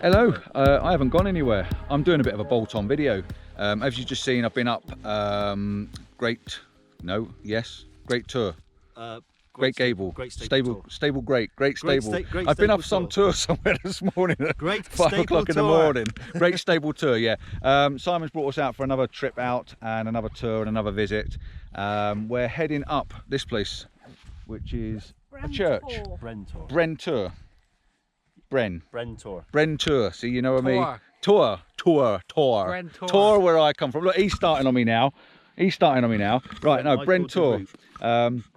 Hello, I haven't gone anywhere. I'm doing a bit of a bolt-on video. As you've just seen, I've been up Great Tour. Great Gable, great stable tour. Great stable. Great I've been up stable some tour somewhere this morning at Great 5 stable o'clock in the tour. morning. Great stable tour, yeah. Simon's brought us out for another trip out and another tour and another visit. We're heading up this place, which is a church. Brentor. Brentor. See, you know what I mean? Tour. Brentor. Tour where I come from. Look, he's starting on me now. Right, no, Brentor.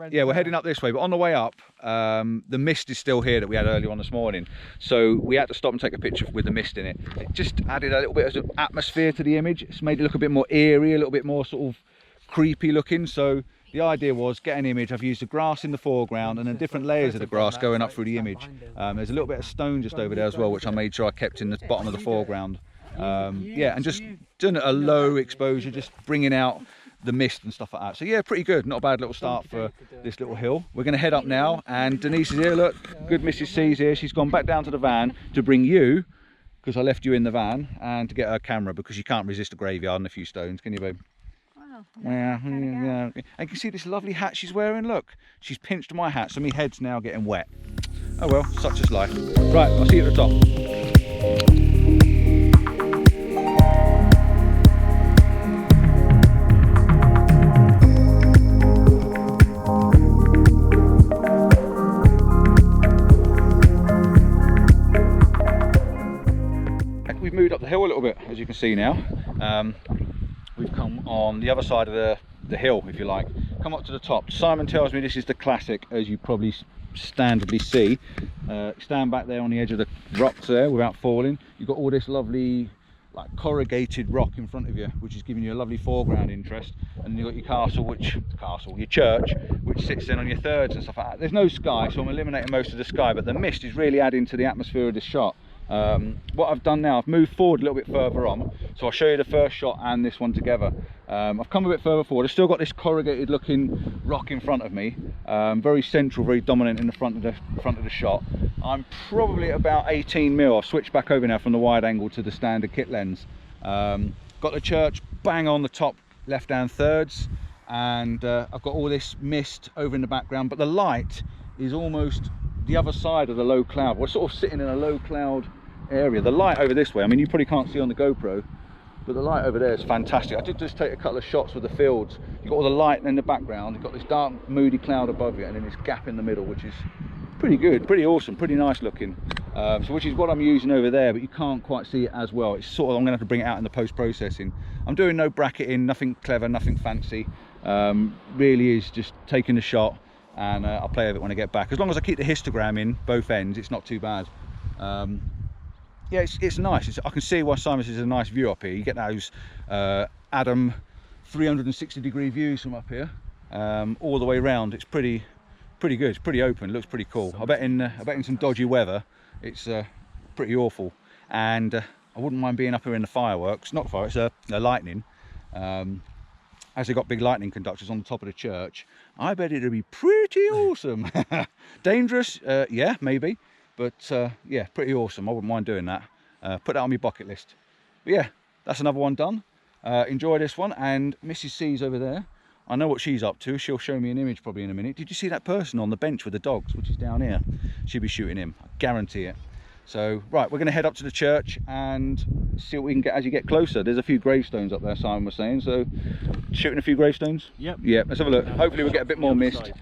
Yeah, we're heading up this way, but on the way up, the mist is still here that we had earlier on this morning. So we had to stop and take a picture with the mist in it. It just added a little bit of atmosphere to the image. It's made it look a bit more eerie, a little bit more sort of creepy looking. So the idea was get an image. I've used the grass in the foreground and then different layers of the grass going up through the image. There's a little bit of stone just over there as well, which I made sure I kept in the bottom of the foreground. Yeah, and just doing a low exposure, just bringing out the mist and stuff like that. So yeah, pretty good. Not a bad little start for this little hill. We're going to head up now, and Denise is here. Look, good Mrs. C's here. She's gone back down to the van to bring you, because I left you in the van, and to get her camera, because you can't resist a graveyard and a few stones, can you, babe? Yeah. And you can see this lovely hat she's wearing. Look, she's pinched my hat, so my head's now getting wet. Oh well, such is life. Right, I'll see you at the top. We've moved up the hill a little bit, as you can see now. We've come on the other side of the hill, if you like. Come up to the top. Simon tells me this is the classic, as you probably standardly see. Stand back there on the edge of the rocks there without falling. You've got all this lovely like corrugated rock in front of you, which is giving you a lovely foreground interest. And then you've got your church, which sits in on your thirds and stuff like that. There's no sky, so I'm eliminating most of the sky, but the mist is really adding to the atmosphere of this shot. What I've done now, I've moved forward a little bit further on, so I'll show you the first shot and this one together. I've come a bit further forward. I've still got this corrugated looking rock in front of me, very central, very dominant in the front of the shot. I'm probably at about 18mm. I've switched back over now from the wide angle to the standard kit lens. Got the church bang on the top left hand thirds, and I've got all this mist over in the background, but the light is almost the other side of the low cloud. We're sort of sitting in a low cloud area. The light over this way, I mean, you probably can't see on the GoPro, but the light over there is fantastic. I did just take a couple of shots with the fields. You've got all the light in the background, you've got this dark moody cloud above you, and then this gap in the middle, which is pretty good, pretty awesome, pretty nice looking. So which is what I'm using over there, but you can't quite see it as well. It's sort of, I'm gonna have to bring it out in the post-processing. I'm doing no bracketing, nothing clever, nothing fancy. Really is just taking the shot, and I'll play with it when I get back. As long as I keep the histogram in both ends, it's not too bad. Yeah, it's nice. I can see why Simon says it's a nice view up here. You get those Adam 360-degree views from up here, all the way around. It's pretty good. It's pretty open. It looks pretty cool. I bet in some dodgy weather, it's pretty awful. And I wouldn't mind being up here in the fireworks. Not fireworks, the lightning. As they got big lightning conductors on the top of the church, I bet it'd be pretty awesome. Dangerous, yeah, maybe, but yeah, pretty awesome. I wouldn't mind doing that. Put that on my bucket list. But yeah, that's another one done. Enjoy this one. And Mrs. C's over there, I know what she's up to. She'll show me an image probably in a minute. Did you see that person on the bench with the dogs, which is down here? She'll be shooting him, I guarantee it. So right, we're going to head up to the church and see what we can get as you get closer. There's a few gravestones up there, Simon was saying, so shooting a few gravestones. Yep, let's have a look. Hopefully we'll get a bit more mist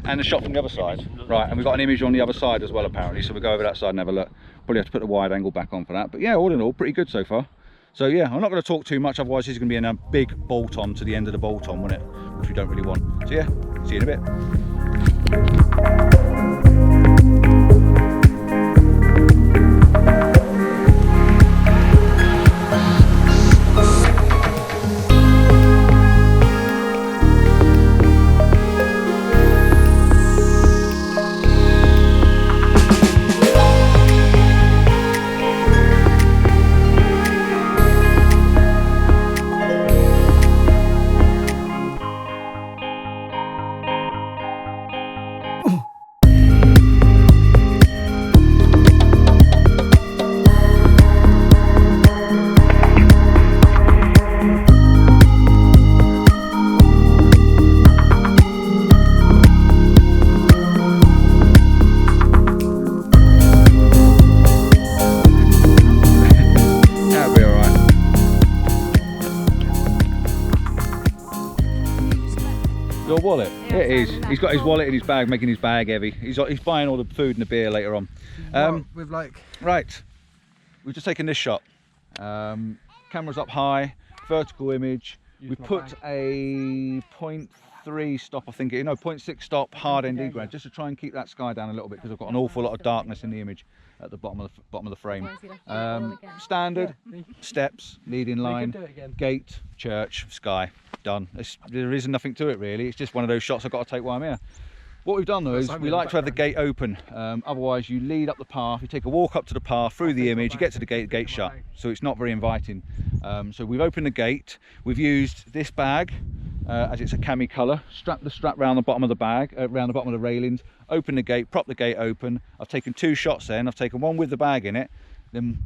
and a shot from the other side. Right, and we've got an image on the other side as well apparently, so we'll go over that side and have a look. Probably have to put the wide angle back on for that, but yeah, all in all pretty good so far. So yeah, I'm not going to talk too much, otherwise this is going to be a big bolt on to the end of the bolt on, won't it, which we don't really want. So yeah, see you in a bit. Your wallet? Yeah, it is. He's got his wallet in his bag, making his bag heavy. He's buying all the food and the beer later on. With like... Right, we've just taken this shot. Camera's up high, vertical image. We put a 0.3 stop, I think, no, 0.6 stop hard ND grad, just to try and keep that sky down a little bit, because I've got an awful lot of darkness in the image at the bottom of the frame. Standard steps, leading line, gate, church, sky, done. There is nothing to it really. It's just one of those shots I've got to take while I'm here. What we've done though is we like to have the gate open. Otherwise you lead up the path, you take a walk up to the path through the image, you get to the gate shut, so it's not very inviting. So we've opened the gate. We've used this bag as it's a cami colour. Strap the strap round the bottom of the bag, round the bottom of the railings. Open the gate, prop the gate open. I've taken 2 shots then. I've taken one with the bag in it. Then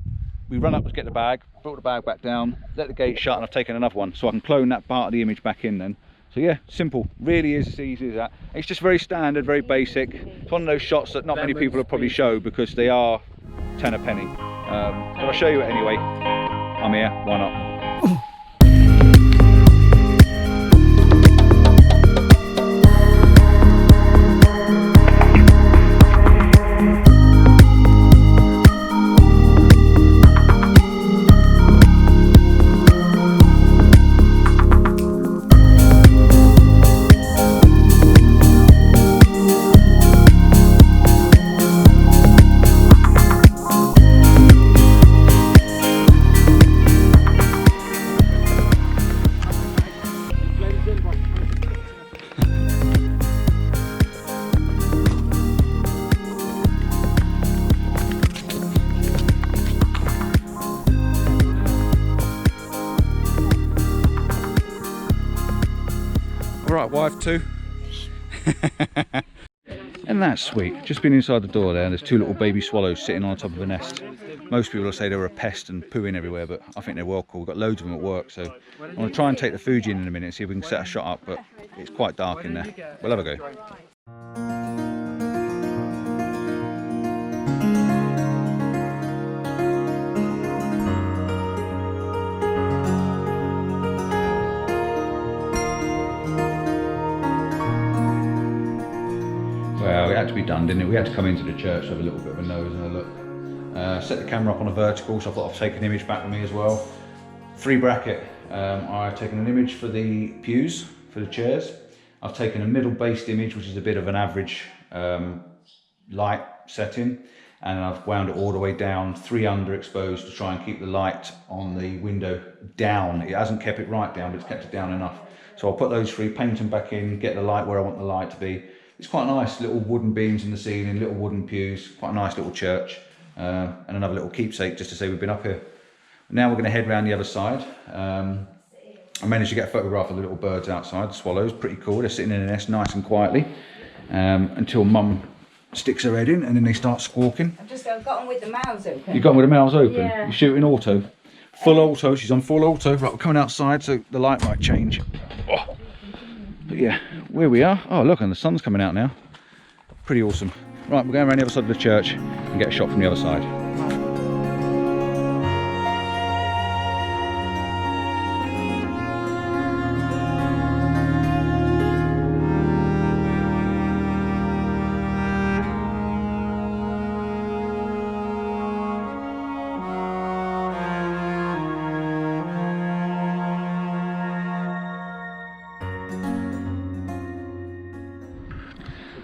we run up to get the bag, brought the bag back down, let the gate shut, and I've taken another one so I can clone that part of the image back in then. So yeah, simple, really is as easy as that. It's just very standard, very basic. It's one of those shots that not many people will probably show because they are 10 a penny. So I'll show you it anyway. I'm here, why not? Right, wife too. And that's sweet. Just been inside the door there, and there's 2 little baby swallows sitting on top of a nest. Most people will say they were a pest and pooing everywhere, but I think they're well cool. We've got loads of them at work, so I'm going to try and take the Fuji in a minute and see if we can set a shot up, but it's quite dark in there. We'll have a go. Well, it had to be done, didn't it? We had to come into the church to have a little bit of a nose and a look. Set the camera up on a vertical, so I thought I'd take an image back with me as well. 3 bracket. I've taken an image for the pews, for the chairs. I've taken a middle based image, which is a bit of an average light setting, and I've wound it all the way down 3 underexposed to try and keep the light on the window down. It hasn't kept it right down, but it's kept it down enough. So I'll put those 3, paint them back in, get the light where I want the light to be. It's quite nice, little wooden beams in the ceiling, little wooden pews, quite a nice little church, and another little keepsake just to say we've been up here. Now we're going to head round the other side. I managed to get a photograph of the little birds outside, the swallows, pretty cool. They're sitting in a nest nice and quietly until Mum sticks her head in and then they start squawking. I've got them with the mouths open. You've got them with the mouths open? Yeah. You're shooting auto? Full auto, she's on full auto. Right, we're coming outside so the light might change. Oh. But yeah, where we are. Oh look, and the sun's coming out now. Pretty awesome. Right, we're going around the other side of the church and get a shot from the other side.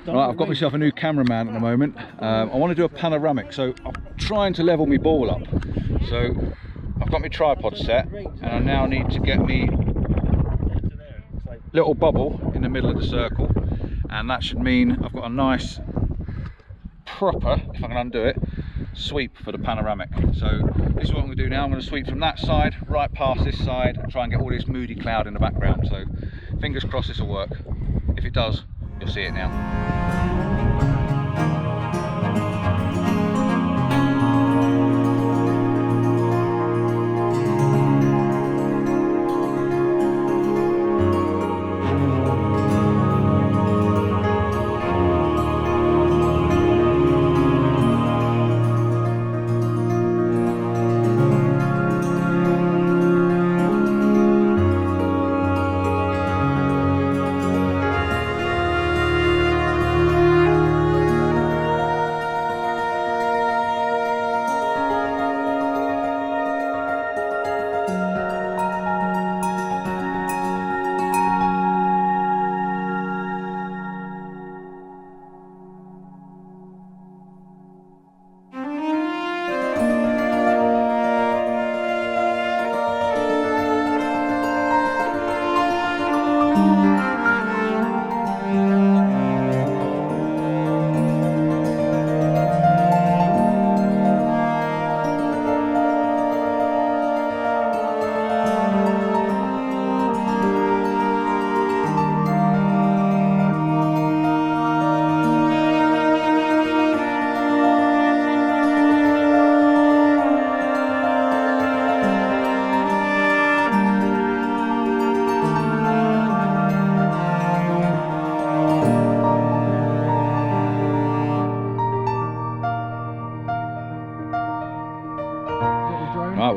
Right, I've got myself a new cameraman at the moment. I want to do a panoramic, so I'm trying to level my ball up. So I've got my tripod set, and I now need to get me little bubble in the middle of the circle, and that should mean I've got a nice proper, if I can undo it, sweep for the panoramic. So this is what I'm going to do now. I'm going to sweep from that side right past this side and try and get all this moody cloud in the background. So fingers crossed this will work. If it does, you'll see it now.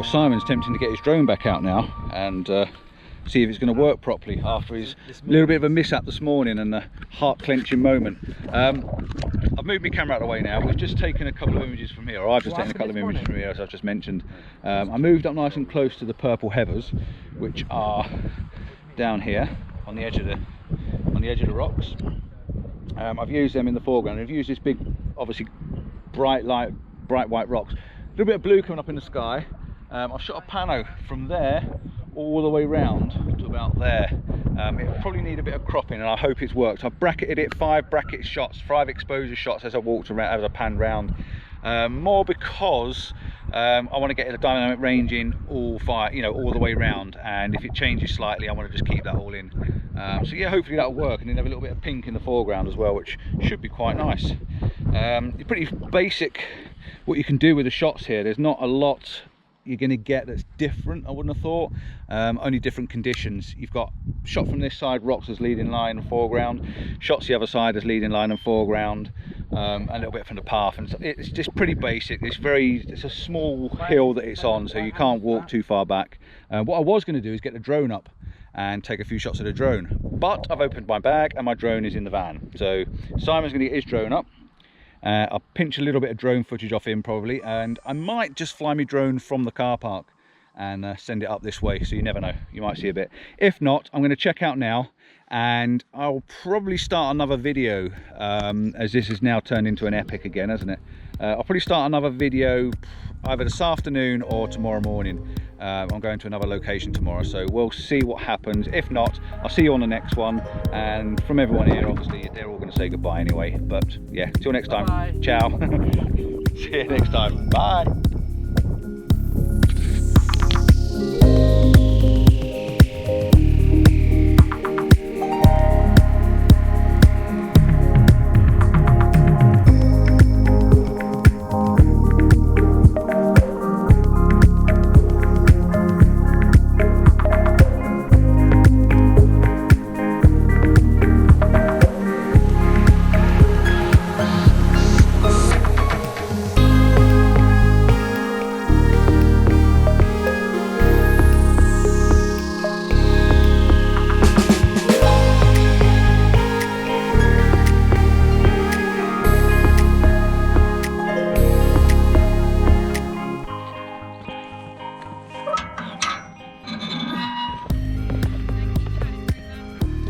Simon's tempting to get his drone back out now and see if it's going to work properly after his little bit of a mishap this morning and a heart-clenching moment. I've moved my camera out of the way now. We've just taken a couple of images from here, or I've just taken a couple of images from here, as I've just mentioned. I moved up nice and close to the purple heathers, which are down here on the edge of the rocks. I've used them in the foreground. I've used this big, obviously bright white rocks. A little bit of blue coming up in the sky. I've shot a pano from there all the way round to about there. It'll probably need a bit of cropping, and I hope it's worked. I've bracketed it 5 bracket shots, 5 exposure shots as I walked around, as I panned round. More because I want to get the dynamic range in all the way round, and if it changes slightly I want to just keep that all in. So yeah, hopefully that'll work, and then have a little bit of pink in the foreground as well, which should be quite nice. Pretty basic what you can do with the shots here. There's not a lot you're going to get that's different, I wouldn't have thought. Only different conditions. You've got shot from this side, rocks as leading line and foreground, shots the other side as leading line and foreground, a little bit from the path, and it's just pretty basic. It's a small hill that it's on, so you can't walk too far back. What I was going to do is get the drone up and take a few shots of the drone, but I've opened my bag and my drone is in the van, so Simon's going to get his drone up. I'll pinch a little bit of drone footage off him probably, and I might just fly my drone from the car park and send it up this way, so you never know, you might see a bit. If not, I'm going to check out now, and I'll probably start another video, as this has now turned into an epic again, hasn't it? I'll probably start another video either this afternoon or tomorrow morning. I'm going to another location tomorrow, so we'll see what happens. If not, I'll see you on the next one, and from everyone here, obviously they're all going to say goodbye anyway, but yeah, till next time. Bye. Ciao. See you next time. Bye.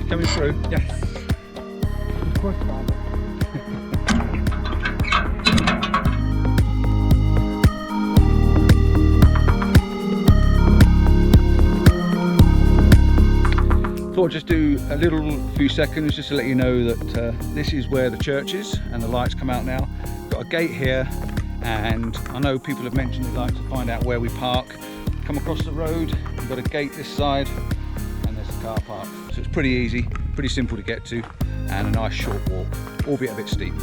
Coming through? Yes. Of course, man. Thought I'd just do a few seconds just to let you know that this is where the church is, and the lights come out now. Got a gate here, and I know people have mentioned they like to find out where we park. Come across the road, we've got a gate this side, and there's the car park. So it's pretty easy, pretty simple to get to, and a nice short walk, albeit a bit steep.